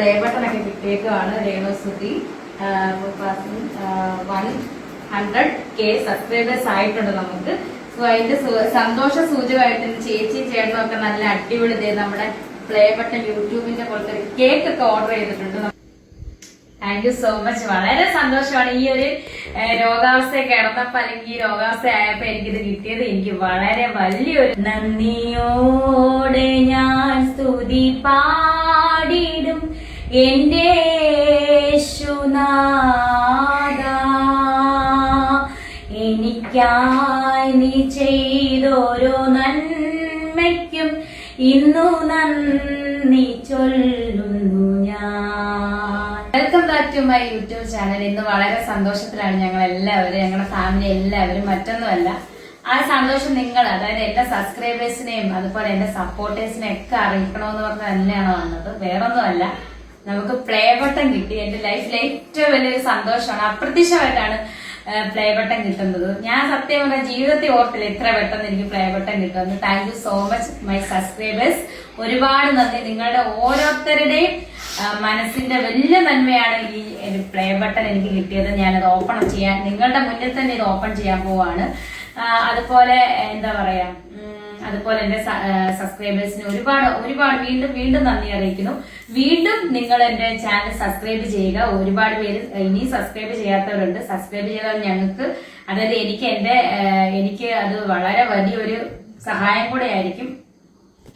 Play ബട്ടണൊക്കെ കിട്ടിയേക്കുവാണ്. രേണുസുതി 100K subscribers ആയിട്ടുണ്ട് നമുക്ക്. സോ അതിന്റെ സന്തോഷ സൂചകമായിട്ട് ചേച്ചി ചേട്ടനും ഒക്കെ നല്ല അടിപൊളി നമ്മുടെ പ്ലേ ബട്ടൺ യൂട്യൂബിന്റെ പോലത്തെ കേക്ക് ഒക്കെ ഓർഡർ ചെയ്തിട്ടുണ്ട്. Thank you so much. വളരെ സന്തോഷമാണ്. ഈ ഒരു രോഗാവസ്ഥ കിടന്നപ്പോ അല്ലെങ്കിൽ ഈ രോഗാവസ്ഥ ആയപ്പോ എനിക്കിത് കിട്ടിയത് എനിക്ക് വളരെ വലിയൊരു നന്ദിയോടെ ഞാൻ സ്തുതി പാടിടും എന്റെ യേശുനാഥ. എനിക്കായി നീ ചെയ്തോരോ നന്മയ്ക്കും ഇന്നു നന്ദി ചൊല്ലുന്നു ഞാൻ. Welcome back to my YouTube channel. ഇന്ന് വളരെ സന്തോഷത്തിലാണ് ഞങ്ങൾ എല്ലാവരും, ഞങ്ങളുടെ ഫാമിലി എല്ലാവരും. മറ്റൊന്നുമല്ല, ആ സന്തോഷം നിങ്ങൾ, അതായത് എന്റെ സബ്സ്ക്രൈബേഴ്സിനെയും അതുപോലെ എന്റെ സപ്പോർട്ടേഴ്സിനെയും ഒക്കെ അറിയിക്കണമെന്ന് പറഞ്ഞ് തന്നെയാണ് വന്നത്. വേറൊന്നുമല്ല, നമുക്ക് പ്ലേ ബട്ടൺ കിട്ടി. എന്റെ ലൈഫിലെ ഏറ്റവും വലിയൊരു സന്തോഷമാണ്. അപ്രതീക്ഷിതമായിട്ടാണ് പ്ലേ ബട്ടൺ കിട്ടുന്നത്. ഞാൻ സത്യം പറഞ്ഞ ജീവിതത്തിൽ ഓർത്തില്ല ഇത്ര പെട്ടെന്ന് എനിക്ക് പ്ലേ ബട്ടൺ കിട്ടുമെന്ന്. Thank you so much my subscribers. ഒരുപാട് നന്ദി. നിങ്ങളുടെ ഓരോരുത്തരുടെയും മനസ്സിന്റെ വലിയ നന്മയാണ് ഈ പ്ലേ ബട്ടൺ എനിക്ക് കിട്ടിയത്. ഞാനത് ഓപ്പൺ ചെയ്യാൻ, നിങ്ങളുടെ മുന്നിൽ തന്നെ ഇത് ഓപ്പൺ ചെയ്യാൻ പോവാണ്. അതുപോലെ എന്താ പറയാ, അതുപോലെ എന്റെ സബ്സ്ക്രൈബേഴ്സിന് ഒരുപാട് ഒരുപാട് വീണ്ടും വീണ്ടും നന്ദി അറിയിക്കുന്നു. വീണ്ടും നിങ്ങൾ എന്റെ ചാനൽ സബ്സ്ക്രൈബ് ചെയ്യുക. ഒരുപാട് പേര് ഇനി സബ്സ്ക്രൈബ് ചെയ്യാത്തവരുണ്ട്. സബ്സ്ക്രൈബ് ചെയ്താൽ ഞങ്ങൾക്ക്, അതായത് എനിക്ക് അത് വളരെ വലിയൊരു സഹായം കൂടെ ആയിരിക്കും,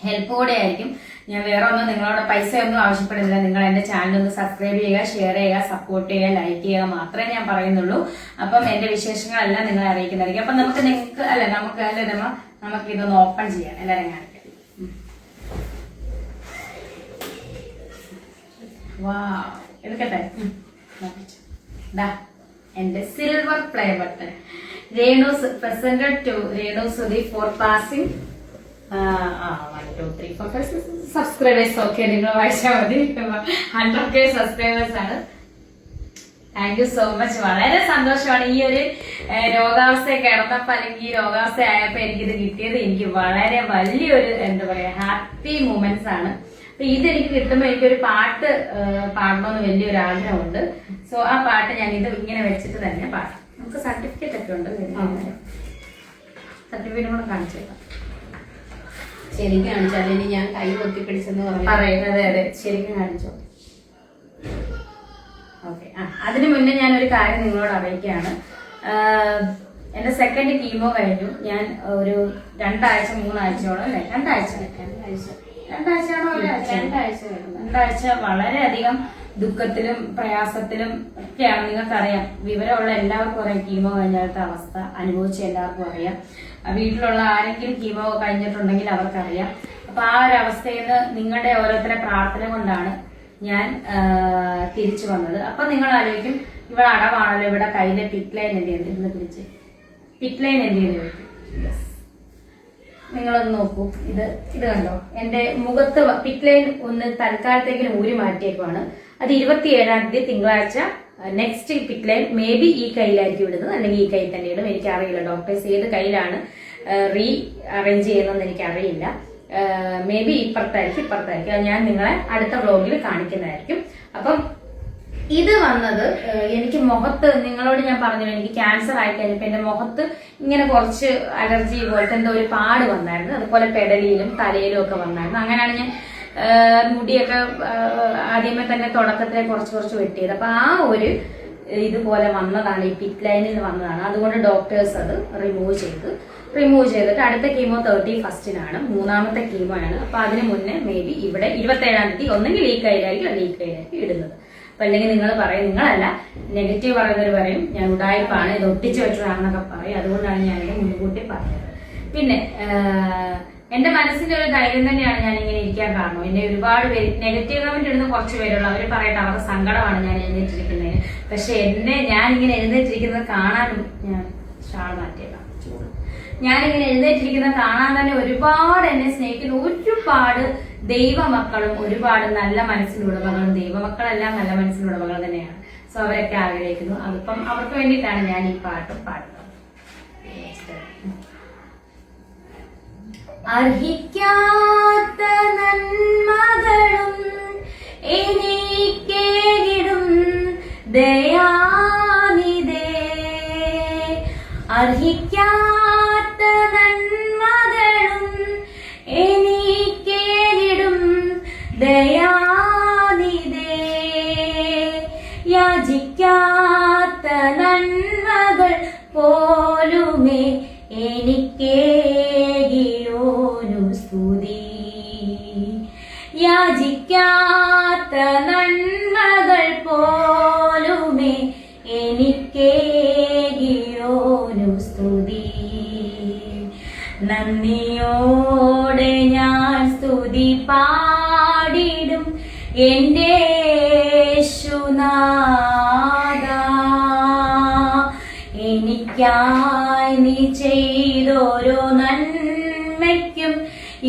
ഹെൽപ്പ് കൂടെ ആയിരിക്കും. ഞാൻ വേറെ ഒന്നും നിങ്ങളോട് പൈസ ഒന്നും ആവശ്യപ്പെടുന്നില്ല. നിങ്ങൾ എന്റെ ചാനൽ ഒന്ന് സബ്സ്ക്രൈബ് ചെയ്യുക, ഷെയർ ചെയ്യുക, സപ്പോർട്ട് ചെയ്യുക, ലൈക്ക് ചെയ്യുക മാത്രമേ ഞാൻ പറയുന്നുള്ളൂ. അപ്പം എന്റെ വിശേഷങ്ങളെല്ലാം നിങ്ങളെ അറിയിക്കുന്നതായിരിക്കും. അപ്പൊ നമുക്ക് ഇതൊന്ന് ഓപ്പൺ ചെയ്യാം. എല്ലാവരും കാണിക്കാം. എടുക്കട്ടെ. എന്റെ silver play button presented to Renusuthi for passing 1 2 3 4 5 subscribers. Okay, നിങ്ങൾ വായിച്ചാൽ മതി. 100K സബ്സ്ക്രൈബേഴ്സ് ആണ്. Thank you so much. വളരെ സന്തോഷമാണ്. ഈ ഒരു രോഗാവസ്ഥ കിടന്നപ്പോ അല്ലെങ്കിൽ ഈ രോഗാവസ്ഥ ആയപ്പോ എനിക്കിത് കിട്ടിയത് എനിക്ക് വളരെ വലിയൊരു എന്താ പറയാ ഹാപ്പി മൂമെന്റ്സ് ആണ്. അപ്പൊ ഇതെനിക്ക് കിട്ടുമ്പോ എനിക്കൊരു പാട്ട് പാടണമെന്ന് വലിയൊരു ആഗ്രഹമുണ്ട്. സോ ആ പാട്ട് ഞാൻ ഇത് ഇങ്ങനെ വെച്ചിട്ട് തന്നെ പാടാം. നമുക്ക് സർട്ടിഫിക്കറ്റ് ഒക്കെ ഉണ്ട്. സർട്ടിഫിക്കറ്റ് കൂടെ കാണിച്ചേക്കാം. ശരിക്കും കാണിച്ചാൽ ഇനി ഞാൻ കൈ പൊത്തി പിടിച്ചെന്ന് പറയും. അതെ ശരിക്കും കാണിച്ചോ. ഓക്കെ. അതിനു മുന്നേ ഞാനൊരു കാര്യം നിങ്ങളോട് അറിയിക്കുകയാണ്. എന്റെ സെക്കൻഡ് കീമോ കഴിഞ്ഞു. ഞാൻ ഒരു 2 ആഴ്ച 3 ആഴ്ചയോളം അല്ലേ, 2 ആഴ്ച വളരെയധികം ദുഃഖത്തിലും പ്രയാസത്തിലും ഒക്കെയാണ്. നിങ്ങൾക്കറിയാം, വിവരമുള്ള എല്ലാവർക്കും അറിയാം കീമോ കഴിഞ്ഞാലത്തെ അവസ്ഥ. അനുഭവിച്ച എല്ലാവർക്കും അറിയാം. വീട്ടിലുള്ള ആരെങ്കിലും കീമോ കഴിഞ്ഞിട്ടുണ്ടെങ്കിൽ അവർക്കറിയാം. അപ്പൊ ആ ഒരു അവസ്ഥയിൽ നിന്ന് നിങ്ങളുടെ ഓരോരുത്തരുടെ പ്രാർത്ഥന കൊണ്ടാണ് ഞാൻ തിരിച്ചു വന്നത്. അപ്പൊ നിങ്ങൾ ആലോചിക്കും, ഇവിടെ അടവാണല്ലോ, ഇവിടെ കയ്യിലെ പിറ്റ് ലൈൻ എന്ത് ചെയ്യുന്നത്, ഇന്ന് പിടിച്ച് പിറ്റ് ലൈൻ എന്ത് ചെയ്യുന്നത്. നിങ്ങളൊന്ന് നോക്കൂ, ഇത് കണ്ടോ, എന്റെ മുഖത്ത് പിറ്റ് ലൈൻ ഒന്ന് തൽക്കാലത്തേക്ക് ഊരി മാറ്റിയേക്കുവാണ്. അത് 27-ാം തീയതി തിങ്കളാഴ്ച next pit line maybe ഈ കയ്യിലായിരിക്കും ഇടുന്നത്, അല്ലെങ്കിൽ ഈ കൈ തന്നെ ഇടും. എനിക്കറിയില്ല ഡോക്ടേഴ്സ് ഏത് കയ്യിലാണ് റീ അറേഞ്ച് ചെയ്യുന്നതെന്ന് എനിക്കറിയില്ല. മേ ബി ഇപ്പുറത്തായിരിക്കും. അത് ഞാൻ നിങ്ങളെ അടുത്ത വ്ലോഗിൽ കാണിക്കുന്നതായിരിക്കും. അപ്പം ഇത് വന്നത് എനിക്ക് മുഖത്ത്, നിങ്ങളോട് ഞാൻ പറഞ്ഞു എനിക്ക് ക്യാൻസർ ആയി കഴിഞ്ഞപ്പോ എന്റെ മുഖത്ത് ഇങ്ങനെ കുറച്ച് അലർജി പോലത്തെ എന്തോ ഒരു പാട് വന്നായിരുന്നു. അതുപോലെ പെടലിയിലും തലയിലും ഒക്കെ വന്നായിരുന്നു. അങ്ങനെയാണ് ഞാൻ മുടിയൊക്കെ ആദ്യമേ തന്നെ തുടക്കത്തിലെ കുറച്ച് വെട്ടിയത്. അപ്പൊ ആ ഒരു ഇതുപോലെ വന്നതാണ്, ഈ പിറ്റ് ലൈനിൽ വന്നതാണ്. അതുകൊണ്ട് ഡോക്ടേഴ്സ് അത് റിമൂവ് ചെയ്തിട്ട് അടുത്ത കീമോ 31st-നാണ്, 3ാമത്തെ കീമോ ആണ്. അപ്പൊ അതിന് മുന്നേ മേ ബി ഇവിടെ 27-ാം തീയതി ഒന്നെങ്കിൽ ഈ കയ്യിലായിരിക്കും അല്ലെങ്കിൽ ഈ കയ്യിലായിരിക്കും ഇടുന്നത്. അപ്പൊ അല്ലെങ്കിൽ നിങ്ങൾ പറയും, നിങ്ങളല്ല നെഗറ്റീവ് പറയുന്നവർ പറയും ഞാൻ ഉടായ്പാണ്, ഇത് ഒട്ടിച്ചു വെച്ചതാണെന്നൊക്കെ പറയും. അതുകൊണ്ടാണ് ഞാനിത് മുൻകൂട്ടി പറഞ്ഞത്. പിന്നെ എന്റെ മനസ്സിന്റെ ഒരു ധൈര്യം തന്നെയാണ് ഞാൻ ഇങ്ങനെ ഇരിക്കാൻ കാരണം. എന്നെ ഒരുപാട് പേര് നെഗറ്റീവ് കമന്റ് ഇടുന്ന കുറച്ച് പേരുള്ളൂ. അവര് പറയട്ടെ, അവരുടെ സങ്കടമാണ് ഞാൻ എഴുന്നേറ്റിരിക്കുന്നതിന്. പക്ഷെ ഞാൻ ഇങ്ങനെ എഴുന്നേറ്റിരിക്കുന്നത് കാണാനും, ഞാൻ ഷാൾ മാറ്റിയേക്കാം, ഞാനിങ്ങനെ എഴുന്നേറ്റിരിക്കുന്നത് കാണാൻ തന്നെ ഒരുപാട് എന്നെ സ്നേഹിക്കുന്ന ഒരുപാട് ദൈവമക്കളും ഒരുപാട് നല്ല മനസ്സിലുടമകളും, ദൈവമക്കളെല്ലാം നല്ല മനസ്സിലുടമകൾ തന്നെയാണ്. സോ അവരൊക്കെ ആഗ്രഹിക്കുന്നു. അതിപ്പം അവർക്ക് വേണ്ടിയിട്ടാണ് ഞാൻ ഈ പാട്ട് പാടുന്നത്. അർഹിക്കാത്ത നന്മകളും എനിക്ക് ദയാനിധേ അർഹിക്കാത്ത നന്മകളും എനിക്കേകിടും ദയാനിധേ യാചിക്കാത്ത നന്മകൾ പോലുമേ എനിക്കേകിയോനു സ്തുതി യാചിക്കാത്ത നന്മകൾ പോലുമേ എനിക്കേകിയോനു സ്തുതി നന്ദിയോടെ ഞാൻ സ്തുതി പാടിടും എന്റെ യേശുനാഥാ എനിക്കായി നീ ചെയ്തോരോ നന്മയ്ക്കും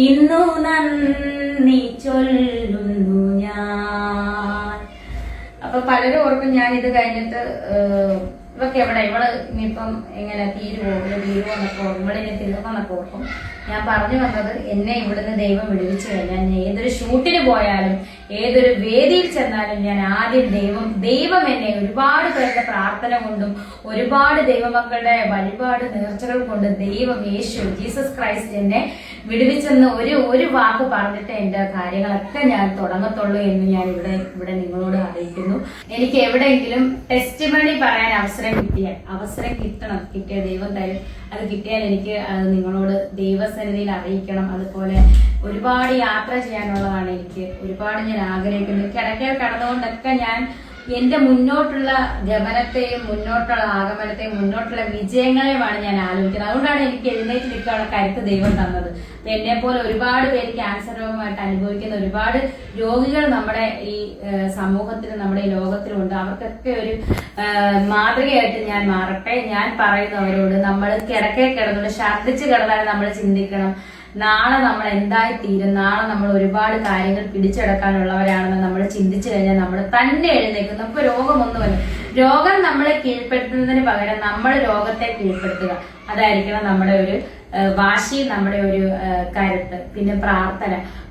ഇന്നു നന്ദി ചൊല്ലുന്നു ഞാൻ. അപ്പൊ പലരും ഓർക്കും ഞാൻ ഇത് കഴിഞ്ഞിട്ട് ഇവക്ക് എവിടെ ഇവള് ഇനിയിപ്പം എങ്ങനെ തീരുവോന്നൊക്കെ ഓർക്കും, ഇവളിനി തീർന്നെന്നൊക്കെ ഓർക്കും. ഞാൻ പറഞ്ഞു വന്നത്, എന്നെ ഇവിടുന്ന് ദൈവം വിടുവിച്ചു കഴിഞ്ഞാൽ ഞാൻ ഏതൊരു ഷൂട്ടിന് പോയാലും ഏതൊരു വേദിയിൽ ചെന്നാലും ഞാൻ ആദ്യം ദൈവം എന്നെ ഒരുപാട് പേരുടെ പ്രാർത്ഥന കൊണ്ടും ഒരുപാട് ദൈവമക്കളുടെ വഴിപാട് നേർച്ചകൾ കൊണ്ട് ദൈവം യേശു ജീസസ് ക്രൈസ്റ്റ് എന്നെ വിടുവിച്ചെന്ന് ഒരു വാക്ക് പറഞ്ഞിട്ട് എന്റെ കാര്യങ്ങളൊക്കെ ഞാൻ തുടങ്ങത്തുള്ളൂ എന്ന് ഞാൻ ഇവിടെ നിങ്ങളോട് അറിയിക്കുന്നു. എനിക്ക് എവിടെയെങ്കിലും ടെസ്റ്റ് മണി പറയാൻ അവസരം കിട്ടിയ ദൈവം തരും. അത് കിട്ടിയാൽ എനിക്ക് അത് നിങ്ങളോട് ദൈവസന്നിധിയിൽ അറിയിക്കണം. അതുപോലെ ഒരുപാട് യാത്ര ചെയ്യാനുള്ളതാണ് എനിക്ക്, ഒരുപാട് ഞാൻ ആഗ്രഹിക്കുന്നു. കിടക്കയിൽ കടന്നുകൊണ്ടൊക്കെ ഞാൻ എന്റെ മുന്നോട്ടുള്ള ഗമനത്തെയും മുന്നോട്ടുള്ള ആഗമനത്തെയും മുന്നോട്ടുള്ള വിജയങ്ങളെയുമാണ് ഞാൻ ആലോചിക്കുന്നത്. അതുകൊണ്ടാണ് എനിക്ക് എഴുന്നേറ്റ് നിൽക്കാനുള്ള കരുത്ത് ദൈവം തന്നത്. എന്നെ പോലെ ഒരുപാട് പേര് ക്യാൻസർ രോഗമായിട്ട് അനുഭവിക്കുന്ന ഒരുപാട് രോഗികൾ നമ്മുടെ ഈ സമൂഹത്തിലും നമ്മുടെ ഈ ലോകത്തിലുണ്ട്. അവർക്കൊക്കെ ഒരു മാതൃകയായിട്ട് ഞാൻ മാറട്ടെ. ഞാൻ പറയുന്നു അവരോട്, നമ്മൾ കിടക്കയിൽ കിടന്നുകൊണ്ട് ഛർദ്ദിച്ച് കിടന്നാൽ നമ്മൾ ചിന്തിക്കണം, നാളെ നമ്മൾ എന്തായി തീരും, നാളെ നമ്മൾ ഒരുപാട് കാര്യങ്ങൾ പിടിച്ചെടുക്കാനുള്ളവരാണെന്ന് നമ്മൾ ചിന്തിച്ചു കഴിഞ്ഞാൽ നമ്മൾ തന്നെ എഴുന്നേക്കും. നമുക്ക് രോഗമൊന്നുമല്ല, രോഗം നമ്മളെ കീഴ്പ്പെടുത്തുന്നതിന് പകരം നമ്മൾ രോഗത്തെ കീഴ്പ്പെടുത്തുക. അതായിരിക്കണം നമ്മുടെ ഒരു വാശി, നമ്മുടെ ഒരു കരുത്ത്. പിന്നെ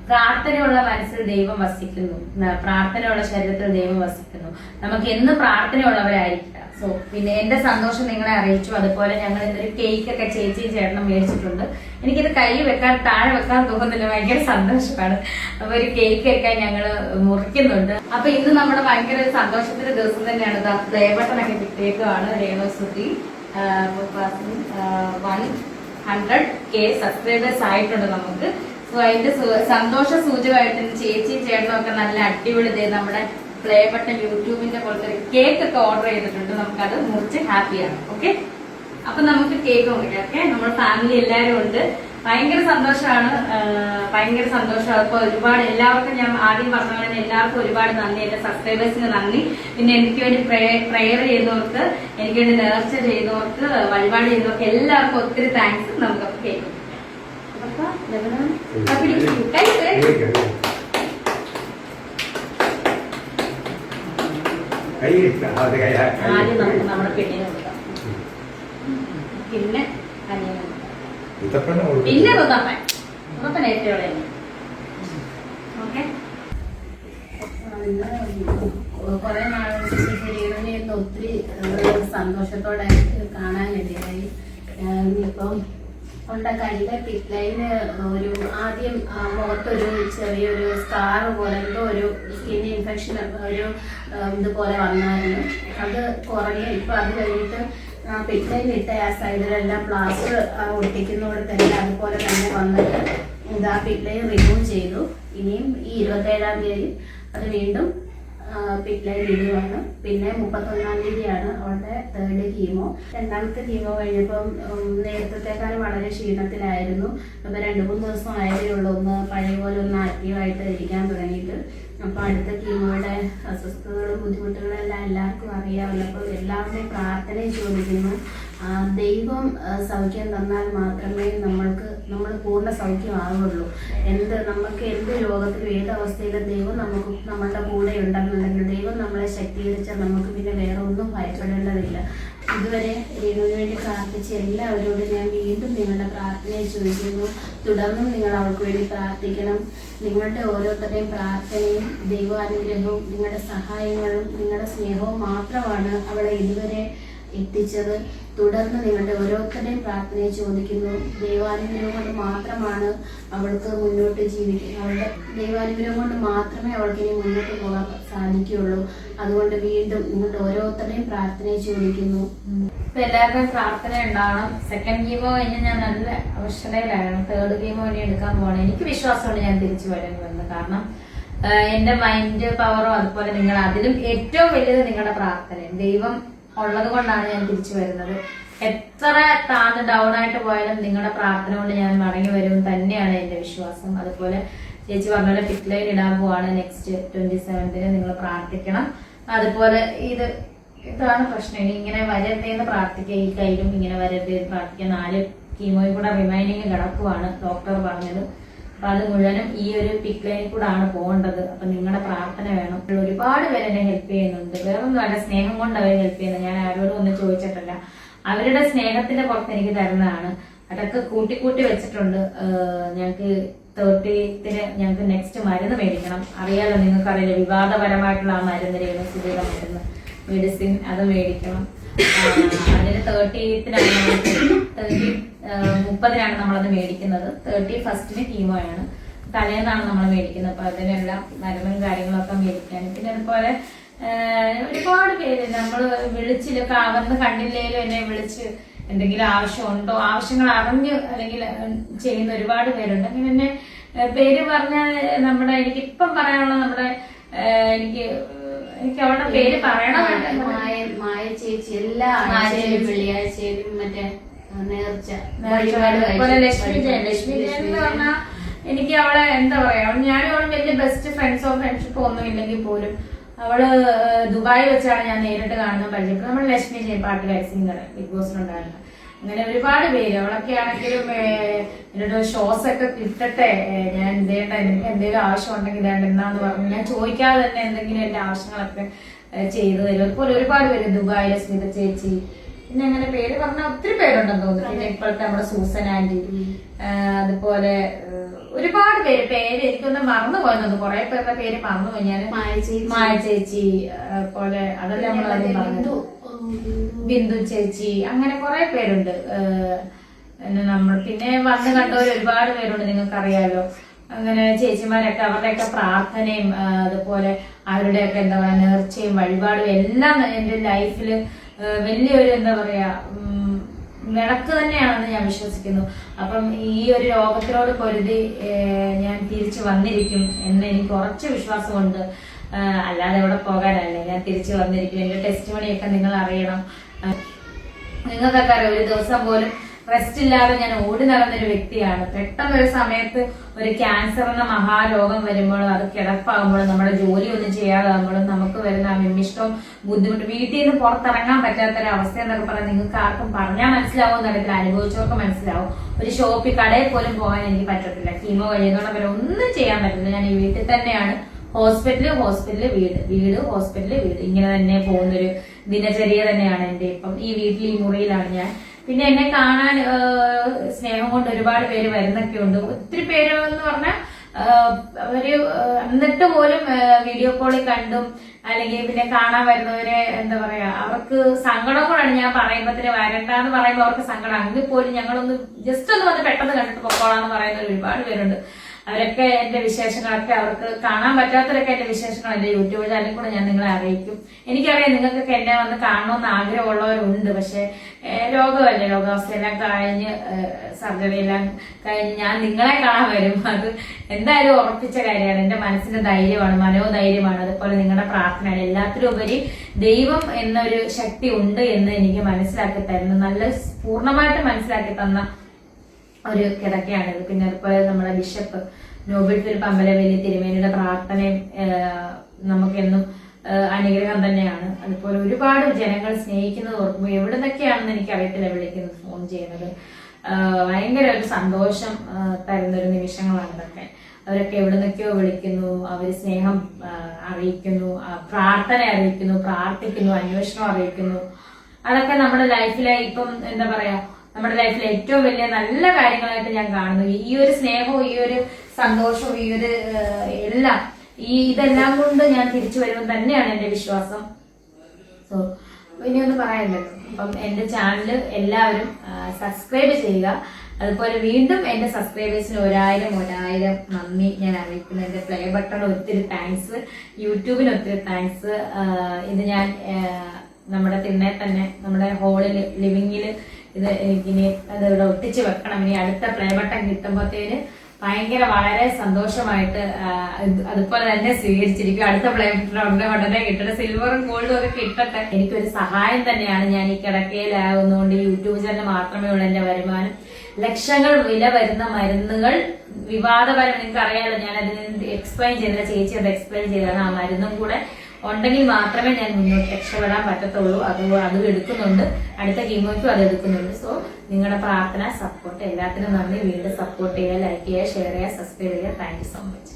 പ്രാർത്ഥനയുള്ള മനസ്സിൽ ദൈവം വസിക്കുന്നു, പ്രാർത്ഥനയുള്ള ശരീരത്തിൽ ദൈവം വസിക്കുന്നു. നമുക്ക് എന്ന് പ്രാർത്ഥനയുള്ളവരായിരിക്കുക. സോ പിന്നെ എന്റെ സന്തോഷം നിങ്ങളെ അറിയിച്ചു. അതുപോലെ ഞങ്ങൾ ഇന്നൊരു കേക്കൊക്കെ ചേച്ചിയും ചേട്ടനും മേടിച്ചിട്ടുണ്ട്. എനിക്കിത് കൈ വെക്കാൻ താഴെ വെക്കാൻ തോന്നുന്നില്ല, ഭയങ്കര സന്തോഷമാണ്. അപ്പൊ ഒരു കേക്കൊക്കെ ഞങ്ങള് മുറിക്കുന്നുണ്ട്. അപ്പൊ ഇന്ന് നമ്മുടെ ഭയങ്കര സന്തോഷത്തിന്റെ ദിവസം തന്നെയാണ്. ദേവട്ടനൊക്കെ കിട്ടിയേക്കുവാണ്. രേണുസുതി 100K സബ്സ്ക്രൈബേഴ്സ് ആയിട്ടുണ്ട് നമുക്ക്. സോ അതിന്റെ സന്തോഷ സൂചകമായിട്ട് ചേച്ചിയും ചേട്ടനും ഒക്കെ നല്ല അടിപൊളി നമ്മുടെ പ്ലേ ബട്ടൺ യൂട്യൂബിന്റെ പോലത്തെ കേക്ക് ഒക്കെ ഓർഡർ ചെയ്തിട്ടുണ്ട്. നമുക്കത് മുറിച്ച് ഹാപ്പിയാണ്. ഓക്കെ, അപ്പൊ നമുക്ക് കേക്ക് മുറിക്കാം. ഓക്കെ, നമ്മുടെ ഫാമിലി എല്ലാവരും ഉണ്ട്. ഭയങ്കര സന്തോഷമാണ്. അപ്പൊ ഒരുപാട് എല്ലാവർക്കും ഞാൻ ആദ്യം പറഞ്ഞ പോലെ എല്ലാവർക്കും ഒരുപാട് നന്ദി. എന്റെ സബ്സ്ക്രൈബേഴ്സിന് നന്ദി. പിന്നെ എനിക്ക് വേണ്ടി പ്രയർ ചെയ്യുന്നവർക്ക്, എനിക്ക് വേണ്ടി നേർച്ച ചെയ്യുന്നവർക്ക്, വഴിപാട് ചെയ്യുന്നവർക്ക് എല്ലാവർക്കും ഒത്തിരി താങ്ക്സ്. നമുക്ക് കേക്ക് ആദ്യം നമുക്ക് നമ്മുടെ പെണ്ണിനെ കൊടുക്കാം, പിന്നെ അനിയനെ, പിന്നെ മുത്തപ്പൻ ഏറ്റവും. ഓക്കെ, കുറെ നാളുകൾക്ക് ശേഷം രേണുവിനെ ഒത്തിരി സന്തോഷത്തോടെ കാണാനിടയായി. ഇപ്പം അവളുടെ കയ്യിലെ പിറ്റ്ലൈന് ഒരു ആദ്യം മുഖത്തൊരു ചെറിയൊരു സ്കാർ പോലെ എന്തോ ഒരു സ്കിൻ ഇൻഫെക്ഷൻ ഒരു ഇതുപോലെ വന്നായിരുന്നു. അത് കുറഞ്ഞ് ഇപ്പം അത് കഴിഞ്ഞിട്ട് പിറ്റ്ലൈൻ ഇട്ട ആ സൈഡിലെല്ലാം പ്ലാസ്റ്റർ ഒട്ടിക്കുന്നിടത്തെല്ലാം അതുപോലെ തന്നെ വന്നിട്ട് ഇത് ആ പിറ്റ്ലൈൻ റിമൂവ് ചെയ്തു. ഇനിയും ഈ 27-ാം തീയതി അത് വീണ്ടും പിറ്റ്ലൈൻ ഇടുകയാണ്. പിന്നെ 31-ാം തീയതിയാണ് അവളുടെ 3rd കീമോ. 2ാമത്തെ കീമോ കഴിഞ്ഞപ്പം നേരത്തേക്കാളും വളരെ ക്ഷീണത്തിലായിരുന്നു. അപ്പം 2-3 ദിവസം ആയതേ ഉള്ളൂ ഒന്ന് പഴയ പോലെ ഒന്ന് ആക്റ്റീവായിട്ട് ഇരിക്കാൻ തുടങ്ങിയിട്ട്. അപ്പം അടുത്ത കീമോയുടെ അസ്വസ്ഥതകളും ബുദ്ധിമുട്ടുകളും എല്ലാം എല്ലാവർക്കും അറിയാമല്ലോ. അപ്പോൾ എല്ലാവരുടെയും പ്രാർത്ഥനയും ചോദിക്കുന്നു. ദൈവം സൗഖ്യം തന്നാൽ മാത്രമേ നമ്മൾ പൂർണ്ണ സൗഖ്യമാകുള്ളൂ. നമുക്ക് എന്ത് രോഗത്തിലും ഏത് അവസ്ഥയിലും ദൈവം നമ്മളുടെ കൂടെ ഉണ്ടെന്നുണ്ടെങ്കിൽ, ദൈവം നമ്മളെ ശക്തീകരിച്ചാൽ നമുക്ക് പിന്നെ വേറെ ഒന്നും ഭയപ്പെടേണ്ടതില്ല. ഇതുവരെ രേണുവിന് വേണ്ടി പ്രാർത്ഥിച്ച എല്ലാവരോടും ഞാൻ വീണ്ടും നിങ്ങളുടെ പ്രാർത്ഥനയെ ചോദിക്കുന്നു. തുടർന്നും നിങ്ങൾ അവൾക്ക് വേണ്ടി പ്രാർത്ഥിക്കണം. നിങ്ങളുടെ ഓരോരുത്തരുടെയും പ്രാർത്ഥനയും ദൈവാനുഗ്രഹവും നിങ്ങളുടെ സഹായങ്ങളും നിങ്ങളുടെ സ്നേഹവും മാത്രമാണ് അവളെ ഇതുവരെ എത്തിച്ചത്. തുടർന്ന് നിങ്ങളുടെ ഓരോരുത്തരുടെയും പ്രാർത്ഥനയെ ചോദിക്കുന്നു. ദൈവാനുഗ്രഹം കൊണ്ട് മാത്രമാണ് അവൾക്ക് മുന്നോട്ട് ജീവിക്കുക. അവളുടെ ദൈവാനുഗ്രഹം കൊണ്ട് മാത്രമേ അവൾക്ക് ഇനി മുന്നോട്ട് പോകാൻ സാധിക്കുകയുള്ളൂ. അതുകൊണ്ട് വീണ്ടും നിങ്ങളുടെ ഓരോരുത്തരുടെയും പ്രാർത്ഥനയെ ചോദിക്കുന്നു. ഇപ്പൊ എല്ലാവരുടെയും പ്രാർത്ഥന ഉണ്ടാവണം. സെക്കൻഡ് കീമോ കഴിഞ്ഞ് ഞാൻ നല്ല അവശതയിലായിരുന്നു. തേർഡ് കീമോ ഇനി എടുക്കാൻ പോകണം. എനിക്ക് വിശ്വാസമുണ്ട് ഞാൻ തിരിച്ചു വരുന്നത്. കാരണം എന്റെ മൈൻഡ് പവറും അതുപോലെ നിങ്ങൾ അതിലും ഏറ്റവും വലിയത് നിങ്ങളുടെ പ്രാർത്ഥനയും ദൈവം ഉള്ളത് കൊണ്ടാണ് ഞാൻ തിരിച്ചു വരുന്നത്. എത്ര താന്ന് ഡൗൺ ആയിട്ട് പോയാലും നിങ്ങളുടെ പ്രാർത്ഥന കൊണ്ട് ഞാൻ മടങ്ങി വരും തന്നെയാണ് എന്റെ വിശ്വാസം. അതുപോലെ ചേച്ചി പറഞ്ഞ പോലെ പിക് ലൈൻ ഇടാൻ പോവാണ് നെക്സ്റ്റ് 27th നിങ്ങൾ പ്രാർത്ഥിക്കണം. അതുപോലെ ഇതാണ് പ്രശ്നം. ഇനി ഇങ്ങനെ വരരുതേന്ന് പ്രാർത്ഥിക്കുക. ഈ കയ്യിലും ഇങ്ങനെ വരരുതേന്ന് പ്രാർത്ഥിക്കുക. 4 കീമോയിൽ കൂടെ റിമൈനിങ് കിടക്കുവാണ് ഡോക്ടർ പറഞ്ഞത്. അപ്പൊ അത് മുഴുവനും ഈ ഒരു പിക് ലൈനിൽ കൂടെ ആണ് പോകേണ്ടത്. അപ്പൊ നിങ്ങളുടെ പ്രാർത്ഥന വേണം. ഒരുപാട് പേര് എന്നെ ഹെൽപ്പ് ചെയ്യുന്നുണ്ട്. വേറൊന്നും അല്ല, സ്നേഹം കൊണ്ട് അവർ ഹെൽപ്പ് ചെയ്യുന്നത്. ഞാൻ ആരോടും ഒന്നും ചോദിച്ചിട്ടില്ല. അവരുടെ സ്നേഹത്തിന്റെ പുറത്ത് എനിക്ക് തരുന്നതാണ്. അതൊക്കെ കൂട്ടി വെച്ചിട്ടുണ്ട്. ഞങ്ങൾക്ക് 30th ഞങ്ങൾക്ക് നെക്സ്റ്റ് മരുന്ന് മേടിക്കണം. അറിയാലോ, നിങ്ങൾക്കറിയില്ല, വിവാദപരമായിട്ടുള്ള ആ മരുന്ന് രേണുസുധിയുടെ മരുന്ന് മെഡിസിൻ അത് മേടിക്കണം. അതിന് 30th 30 നമ്മളത് മേടിക്കുന്നത്. 31st കീമോയാണ്. തലേന്നാണ് നമ്മൾ മേടിക്കുന്നത്. അപ്പൊ അതിനെല്ലാം മരുന്നും കാര്യങ്ങളൊക്കെ മേടിക്കാനും പിന്നെ അതുപോലെ ഒരുപാട് പേര് നമ്മൾ വിളിച്ചിലൊക്കെ അവന്ന് കണ്ടില്ലേലും എന്നെ വിളിച്ച് എന്തെങ്കിലും ആവശ്യമുണ്ടോ, ആവശ്യങ്ങൾ അറിഞ്ഞ് അല്ലെങ്കിൽ ചെയ്യുന്ന ഒരുപാട് പേരുണ്ട്. അങ്ങനെ എന്നെ പേര് പറഞ്ഞാൽ നമ്മുടെ എനിക്കിപ്പം പറയാനുള്ള നമ്മുടെ എനിക്ക് അവളുടെ പേര് പറയണം. മായ ചേച്ചി എല്ലാ ആഴ്ചയിലും വെള്ളിയാഴ്ചയിലും മറ്റേ നേർച്ച ലക്ഷ്മി ജയൻ എന്ന് പറഞ്ഞാൽ എനിക്ക് അവളെ എന്താ പറയാ, ഞാനും അവളും വലിയ ബെസ്റ്റ് ഫ്രണ്ട്സോ ഫ്രണ്ട്ഷിപ്പോ ഒന്നും ഇല്ലെങ്കിൽ പോലും അവള് ദുബായ് വെച്ചാണ് ഞാൻ നേരിട്ട് കാണുന്ന പരിചയം. നമ്മൾ ലക്ഷ്മി ജയൻ പാട്ടുകാരി സിംഗർ ബിഗ് ബോസിലുണ്ടായിരുന്നു. അങ്ങനെ ഒരുപാട് പേര്. അവളൊക്കെ ആണെങ്കിലും എന്നോട് ഷോസ് ഒക്കെ കിട്ടട്ടെ, ഞാൻ എന്തേണ്ട എനിക്ക് എന്തെങ്കിലും ആവശ്യം ഉണ്ടെങ്കിൽ എന്നാന്ന് പറഞ്ഞു ഞാൻ ചോദിക്കാതെ തന്നെ എന്തെങ്കിലും എന്റെ ആവശ്യങ്ങളൊക്കെ ചെയ്തു തരും. അതുപോലെ ഒരുപാട് പേര് ദുബായിലെ സ്മിത ചേച്ചി, പിന്നെ അങ്ങനെ പേര് പറഞ്ഞാൽ ഒത്തിരി പേരുണ്ടെന്ന് തോന്നുന്നു. പിന്നെ ഇപ്പോഴത്തെ നമ്മുടെ സൂസൻ ആന്റി, അതുപോലെ ഒരുപാട് പേര് എനിക്കൊന്ന് മറന്നുപോയെന്നു. കുറെ പേരുടെ പേര് മറന്നുപോയി ഞാൻ. മായ ചേച്ചി പോലെ അതെല്ലാം നമ്മൾ ബിന്ദു ചേച്ചി, അങ്ങനെ കുറെ പേരുണ്ട്. നമ്മൾ പിന്നെ വന്ന് കണ്ടവർ ഒരുപാട് പേരുണ്ട്, നിങ്ങൾക്കറിയാലോ. അങ്ങനെ ചേച്ചിമാരൊക്കെ അവരുടെയൊക്കെ പ്രാർത്ഥനയും അതുപോലെ അവരുടെയൊക്കെ എന്താ പറയാ നേർച്ചയും വഴിപാടും എല്ലാം എന്റെ ലൈഫില് വലിയൊരു എന്താ പറയാ വിളക്ക് തന്നെയാണെന്ന് ഞാൻ വിശ്വസിക്കുന്നു. അപ്പം ഈ ഒരു രോഗത്തിനോട് പൊരുതി ഞാൻ തിരിച്ചു വന്നിരിക്കും എന്ന് എനിക്ക് കുറച്ച് വിശ്വാസമുണ്ട്. അല്ലാതെ എവിടെ പോകാനല്ലേ, ഞാൻ തിരിച്ചു വന്നിരിക്കും. എന്റെ ടെസ്റ്റ് മണിയൊക്കെ നിങ്ങൾ അറിയണം. നിങ്ങൾക്കൊക്കെ അറിയാം, ഒരു ദിവസം പോലും റെസ്റ്റ് ഇല്ലാതെ ഞാൻ ഓടി നടന്നൊരു വ്യക്തിയാണ്. പെട്ടെന്നൊരു സമയത്ത് ഒരു ക്യാൻസർ എന്ന മഹാരോഗം വരുമ്പോഴും അത് കിടപ്പാകുമ്പോഴും നമ്മുടെ ജോലി ഒന്നും ചെയ്യാതാകുമ്പോഴും നമുക്ക് വരുന്ന ആ വിമിഷ്ടവും ബുദ്ധിമുട്ട്, വീട്ടിൽ നിന്ന് പുറത്തിറങ്ങാൻ പറ്റാത്തൊരു അവസ്ഥ എന്നൊക്കെ പറഞ്ഞാൽ നിങ്ങൾക്ക് ആർക്കും പറഞ്ഞാൽ മനസ്സിലാവും നടക്കില്ല, അനുഭവിച്ചവർക്ക് മനസ്സിലാവും. ഒരു ഷോപ്പിൽ കടയിൽ പോലും പോകാൻ എനിക്ക് പറ്റത്തില്ല. കീമോ കഴിയുന്നോളം വരെ ഒന്നും ചെയ്യാൻ പറ്റില്ല. ഞാൻ ഈ വീട്ടിൽ തന്നെയാണ്. ഹോസ്പിറ്റല് വീട് ഹോസ്പിറ്റല് വീട് ഇങ്ങനെ തന്നെ പോകുന്നൊരു ദിനചര്യ തന്നെയാണ് എന്റെ. ഇപ്പം ഈ വീട്ടിൽ ഈ മുറിയിലാണ് ഞാൻ. പിന്നെ എന്നെ കാണാൻ സ്നേഹം കൊണ്ട് ഒരുപാട് പേര് വരുന്നൊക്കെ ഉണ്ട്. ഒത്തിരി പേര് എന്ന് പറഞ്ഞാൽ അവര് എന്നിട്ട് പോലും വീഡിയോ കോളിൽ കണ്ടും അല്ലെങ്കിൽ പിന്നെ കാണാൻ വരുന്നവരെ എന്താ പറയാ അവർക്ക് സങ്കടം കൂടാണ്. ഞാൻ പറയുമ്പത്തിന് വരണ്ടെന്ന് പറയുമ്പോൾ അവർക്ക് സങ്കടം. അങ്ങനെ പോലും ഞങ്ങളൊന്ന് ജസ്റ്റ് ഒന്ന് വന്ന് പെട്ടെന്ന് കണ്ടിട്ട് പൊക്കോളാന്ന് പറയുന്ന ഒരുപാട് പേരുണ്ട്. അവരൊക്കെ എന്റെ വിശേഷങ്ങളൊക്കെ അവർക്ക് കാണാൻ പറ്റാത്തവരൊക്കെ എന്റെ വിശേഷങ്ങൾ എന്റെ യൂട്യൂബ് ചാനലിൽ കൂടെ ഞാൻ നിങ്ങളെ അറിയിക്കും. എനിക്കറിയാം നിങ്ങൾക്കൊക്കെ എന്നെ വന്ന് കാണണമെന്ന് ആഗ്രഹമുള്ളവരുണ്ട്. പക്ഷെ രോഗമല്ലേ, രോഗാവസ്ഥയെല്ലാം കഴിഞ്ഞ് സർജറി എല്ലാം കഴിഞ്ഞ് ഞാൻ നിങ്ങളെ കാണാൻ വരും. അത് എന്തായാലും ഉറപ്പിച്ച കാര്യമാണ്. എന്റെ മനസ്സിന്റെ ധൈര്യമാണ്, മനോധൈര്യമാണ്, അതുപോലെ നിങ്ങളുടെ പ്രാർത്ഥനയാണ്. എല്ലാത്തിലും ഉപരി ദൈവം എന്നൊരു ശക്തി ഉണ്ട് എന്ന് എനിക്ക് മനസ്സിലാക്കി തരുന്നു. നല്ല പൂർണ്ണമായിട്ട് മനസ്സിലാക്കി തന്ന ഒരു കിടക്കയാണിത്. പിന്നെ അതുപോലെ നമ്മുടെ ബിഷപ്പ് നോബിൾ ഫിലിപ്പ് അമ്പലവേലി തിരുമേനിയുടെ പ്രാർത്ഥനയും നമുക്കെന്നും അനുഗ്രഹം തന്നെയാണ്. അതുപോലെ ഒരുപാട് ജനങ്ങൾ സ്നേഹിക്കുന്നത് ഓർക്കുമ്പോൾ എവിടെ നിന്നൊക്കെയാണെന്ന് എനിക്ക് അറിയത്തില്ല വിളിക്കുന്നത്, ഫോൺ ചെയ്യുന്നത്. ഭയങ്കര ഒരു സന്തോഷം തരുന്നൊരു നിമിഷങ്ങളാണ് ഇതൊക്കെ. അവരൊക്കെ എവിടെ നിന്നൊക്കെയോ വിളിക്കുന്നു, അവർ സ്നേഹം അറിയിക്കുന്നു, പ്രാർത്ഥന അറിയിക്കുന്നു, പ്രാർത്ഥിക്കുന്നു, അന്വേഷണം അറിയിക്കുന്നു. അതൊക്കെ നമ്മുടെ ലൈഫിലെ ഇപ്പം എന്താ പറയാ നമ്മുടെ ലൈഫിലെ ഏറ്റവും വലിയ നല്ല കാര്യങ്ങളായിട്ട് ഞാൻ കാണുന്നു. ഈ ഒരു സ്നേഹവും ഈ ഒരു സന്തോഷവും ഈ ഒരു എല്ലാം ഇതെല്ലാം കൊണ്ട് ഞാൻ തിരിച്ചു വരുമെന്ന് തന്നെയാണ് എന്റെ വിശ്വാസം. സോ ഇനി ഒന്ന് പറയാനുണ്ടല്ലോ. അപ്പം എന്റെ ചാനൽ എല്ലാവരും സബ്സ്ക്രൈബ് ചെയ്യുക. അതുപോലെ വീണ്ടും എന്റെ സബ്സ്ക്രൈബേഴ്സിന് 1000 നന്ദി ഞാൻ അറിയിക്കുന്നു. എന്റെ പ്ലേ ബട്ടൺ ഒത്തിരി താങ്ക്സ്, യൂട്യൂബിന് ഒത്തിരി താങ്ക്സ്. ഇത് ഞാൻ നമ്മുടെ തിണ്ണെ തന്നെ നമ്മുടെ ഹോളിൽ ലിവിങ്ങിൽ ഇത് എനിക്കിനി അത് ഇവിടെ ഒട്ടിച്ച് വെക്കണം. ഇനി അടുത്ത പ്ലേ ബട്ടൺ കിട്ടുമ്പോഴത്തേന് ഭയങ്കര വളരെ സന്തോഷമായിട്ട് അതുപോലെ തന്നെ സ്വീകരിച്ചിരിക്കും. അടുത്ത പ്ലേ ബട്ടൺ ഉടനെ കിട്ടട്ടെ, സിൽവറും ഗോൾഡും ഒക്കെ കിട്ടട്ടെ. എനിക്കൊരു സഹായം തന്നെയാണ്. ഞാൻ ഈ കിടക്കയിലാവുന്നതുകൊണ്ട് യൂട്യൂബ് ചാനൽ മാത്രമേ ഉള്ളൂ എന്റെ വരുമാനം. ലക്ഷങ്ങൾ വില വരുന്ന മരുന്നുകൾ വിവാദപരം, നിങ്ങൾക്ക് അറിയാലോ, ഞാൻ അതിന് എക്സ്പ്ലെയിൻ ചെയ്തില്ല, ചേച്ചി അത് എക്സ്പ്ലെയിൻ ചെയ്തതാണ്. ആ മരുന്നും കൂടെ ഉണ്ടെങ്കിൽ മാത്രമേ ഞാൻ മുന്നോട്ട് രക്ഷപ്പെടാൻ പറ്റത്തുള്ളൂ. അതും എടുക്കുന്നുണ്ട്, അടുത്ത കീമോയ്ക്കും അത് എടുക്കുന്നുണ്ട്. സോ നിങ്ങളുടെ പ്രാർത്ഥന, സപ്പോർട്ട് എല്ലാത്തിനും നന്ദി. വീണ്ടും സപ്പോർട്ട് ചെയ്യുക, ലൈക്ക് ചെയ്യുക, ഷെയർ ചെയ്യുക, സബ്സ്ക്രൈബ് ചെയ്യുക. Thank you so much.